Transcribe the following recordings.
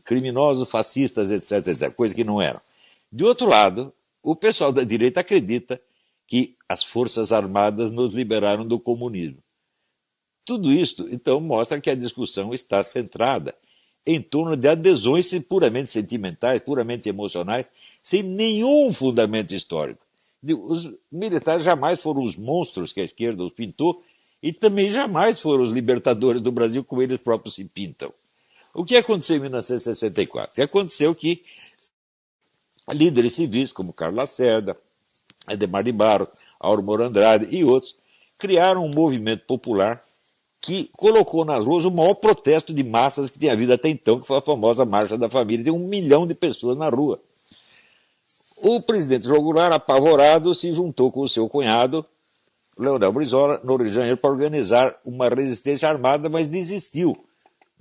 criminosos, fascistas, etc, etc, coisa que não eram. De outro lado, o pessoal da direita acredita que as Forças Armadas nos liberaram do comunismo. Tudo isso, então, mostra que a discussão está centrada em torno de adesões puramente sentimentais, puramente emocionais, sem nenhum fundamento histórico. Os militares jamais foram os monstros que a esquerda os pintou e também jamais foram os libertadores do Brasil como eles próprios se pintam. O que aconteceu em 1964? Aconteceu que líderes civis como Carlos Lacerda, Adhemar de Barros, Auro Andrade e outros criaram um movimento popular que colocou nas ruas o maior protesto de massas que tinha havido até então, que foi a famosa Marcha da Família. Tem 1 milhão de pessoas na rua. O presidente João Goulart, apavorado, se juntou com o seu cunhado, Leonel Brizola, no Rio de Janeiro, para organizar uma resistência armada, mas desistiu.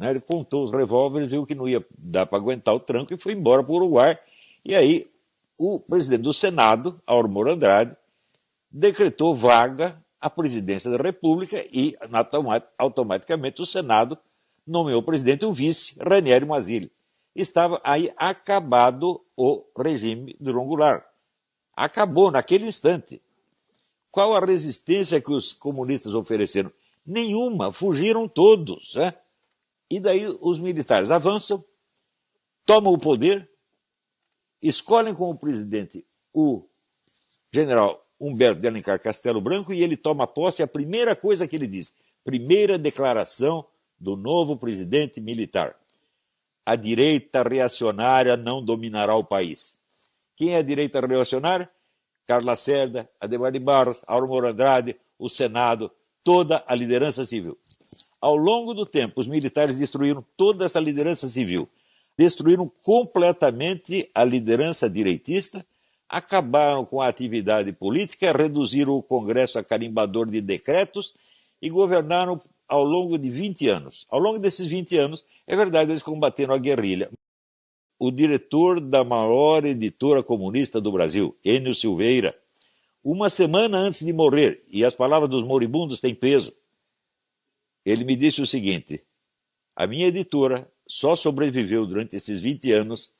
Ele contou os revólveres, viu que não ia dar para aguentar o tranco e foi embora para o Uruguai. E aí o presidente do Senado, Auro Andrade, decretou vaga à presidência da República e automaticamente o Senado nomeou o presidente e o vice, Raniero Mazzilli. Estava aí acabado o regime de João Goulart. Acabou naquele instante. Qual a resistência que os comunistas ofereceram? Nenhuma, fugiram todos. E daí os militares avançam, tomam o poder, escolhem como presidente o general Humberto de Alencar Castelo Branco e ele toma posse. A primeira coisa que ele diz, primeira declaração do novo presidente militar: a direita reacionária não dominará o país. Quem é a direita reacionária? Carlos Lacerda, Adhemar de Barros, Auro Andrade, o Senado, toda a liderança civil. Ao longo do tempo, os militares destruíram toda essa liderança civil, destruíram completamente a liderança direitista, acabaram com a atividade política, reduziram o Congresso a carimbador de decretos e governaram ao longo de 20 anos. Ao longo desses 20 anos, é verdade, eles combateram a guerrilha. O diretor da maior editora comunista do Brasil, Enio Silveira, uma semana antes de morrer, e as palavras dos moribundos têm peso, ele me disse o seguinte: a minha editora só sobreviveu durante esses 20 anos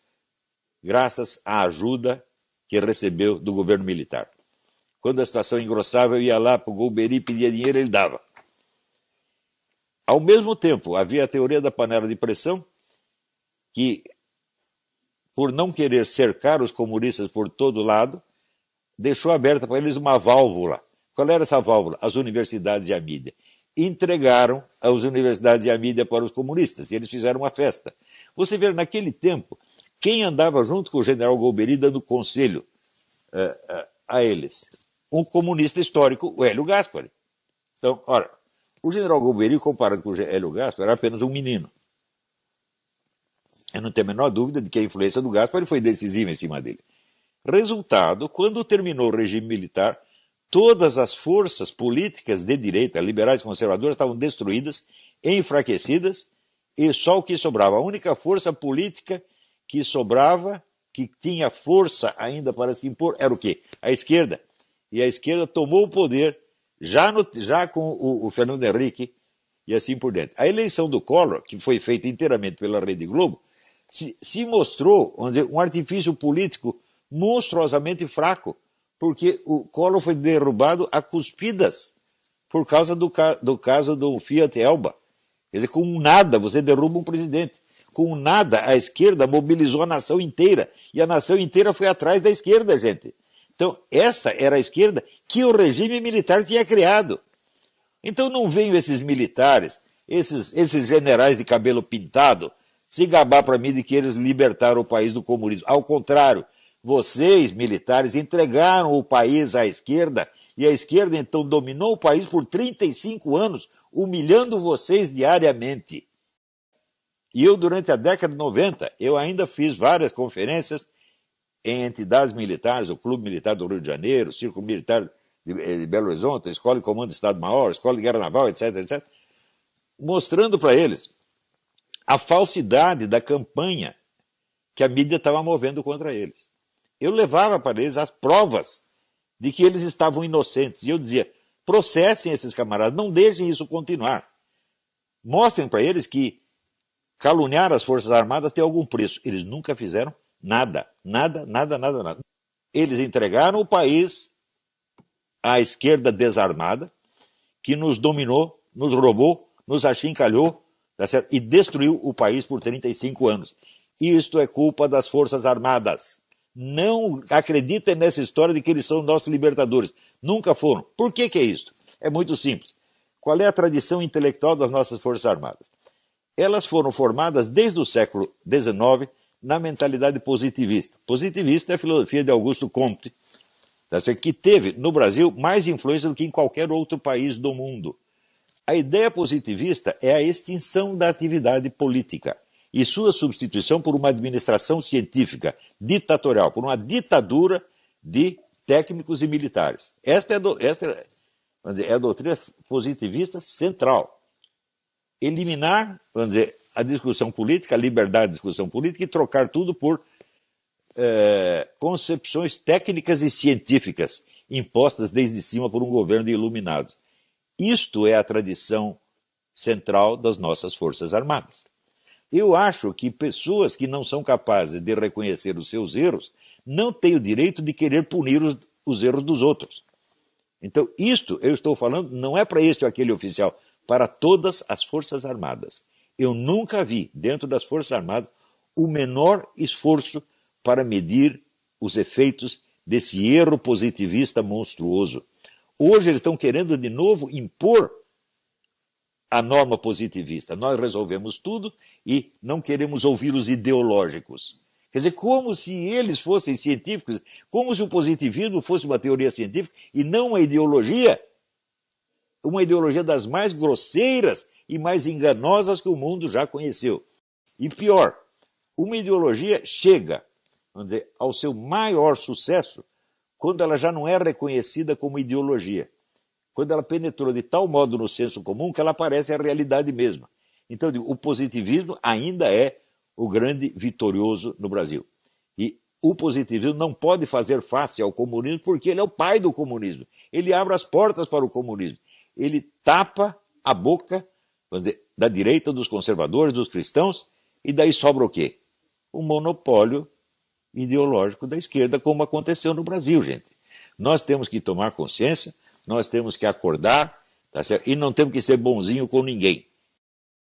graças à ajuda que recebeu do governo militar. Quando a situação engrossava, eu ia lá para o Golbery, pedia dinheiro, ele dava. Ao mesmo tempo, havia a teoria da panela de pressão, que, por não querer cercar os comunistas por todo lado, deixou aberta para eles uma válvula. Qual era essa válvula? As universidades e a mídia. Entregaram as universidades e a mídia para os comunistas, e eles fizeram uma festa. Você vê, naquele tempo, quem andava junto com o general Golbery dando conselho a eles? Um comunista histórico, o Hélio Gaspari. Então, ora, o general Golbery, comparado com o Hélio Gaspari, era apenas um menino. Eu não tenho a menor dúvida de que a influência do Gaspari foi decisiva em cima dele. Resultado, quando terminou o regime militar, todas as forças políticas de direita, liberais e conservadoras, estavam destruídas, enfraquecidas, e só o que sobrava, a única força política que sobrava, que tinha força ainda para se impor, era o quê? A esquerda. E a esquerda tomou o poder, já com o Fernando Henrique, e assim por diante. A eleição do Collor, que foi feita inteiramente pela Rede Globo, se mostrou, vamos dizer, um artifício político monstruosamente fraco, porque o Collor foi derrubado a cuspidas por causa do caso do Fiat Elba. Quer dizer, com nada você derruba um presidente. Com nada a esquerda mobilizou a nação inteira. E a nação inteira foi atrás da esquerda, gente. Então, essa era a esquerda que o regime militar tinha criado. Então não venham esses militares, esses generais de cabelo pintado, se gabar para mim de que eles libertaram o país do comunismo. Ao contrário, vocês, militares, entregaram o país à esquerda, e a esquerda então dominou o país por 35 anos, humilhando vocês diariamente. E eu, durante a década de 90, eu ainda fiz várias conferências em entidades militares, o Clube Militar do Rio de Janeiro, o Círculo Militar de Belo Horizonte, a Escola de Comando de Estado-Maior, a Escola de Guerra Naval, etc, etc, mostrando para eles a falsidade da campanha que a mídia estava movendo contra eles. Eu levava para eles as provas de que eles estavam inocentes. E eu dizia, processem esses camaradas, não deixem isso continuar. Mostrem para eles que caluniar as Forças Armadas tem algum preço. Eles nunca fizeram nada, nada, nada, nada, nada. Eles entregaram o país à esquerda desarmada, que nos dominou, nos roubou, nos achincalhou, tá certo? E destruiu o país por 35 anos. Isto é culpa das Forças Armadas. Não acreditem nessa história de que eles são nossos libertadores. Nunca foram. Por que é isso? É muito simples. Qual é a tradição intelectual das nossas Forças Armadas? Elas foram formadas desde o século XIX na mentalidade positivista. Positivista é a filosofia de Augusto Comte, que teve no Brasil mais influência do que em qualquer outro país do mundo. A ideia positivista é a extinção da atividade política e sua substituição por uma administração científica, ditatorial, por uma ditadura de técnicos e militares. Esta é a doutrina positivista central. Eliminar, a discussão política, a liberdade de discussão política e trocar tudo por concepções técnicas e científicas impostas desde cima por um governo de iluminados. Isto é a tradição central das nossas Forças Armadas. Eu acho que pessoas que não são capazes de reconhecer os seus erros não têm o direito de querer punir os erros dos outros. Então, isto eu estou falando não é para este ou aquele oficial, para todas as Forças Armadas. Eu nunca vi, dentro das Forças Armadas, o menor esforço para medir os efeitos desse erro positivista monstruoso. Hoje eles estão querendo de novo impor a norma positivista. Nós resolvemos tudo e não queremos ouvir os ideológicos. Quer dizer, como se eles fossem científicos, como se o positivismo fosse uma teoria científica e não uma ideologia das mais grosseiras e mais enganosas que o mundo já conheceu. E pior, uma ideologia chega, ao seu maior sucesso quando ela já não é reconhecida como ideologia. Quando ela penetrou de tal modo no senso comum que ela parece a realidade mesma. Então, o positivismo ainda é o grande vitorioso no Brasil. E o positivismo não pode fazer face ao comunismo porque ele é o pai do comunismo. Ele abre as portas para o comunismo. Ele tapa a boca, da direita, dos conservadores, dos cristãos, e daí sobra o quê? O monopólio ideológico da esquerda, como aconteceu no Brasil, gente. Nós temos que tomar consciência, nós temos que acordar, tá certo? E não temos que ser bonzinho com ninguém.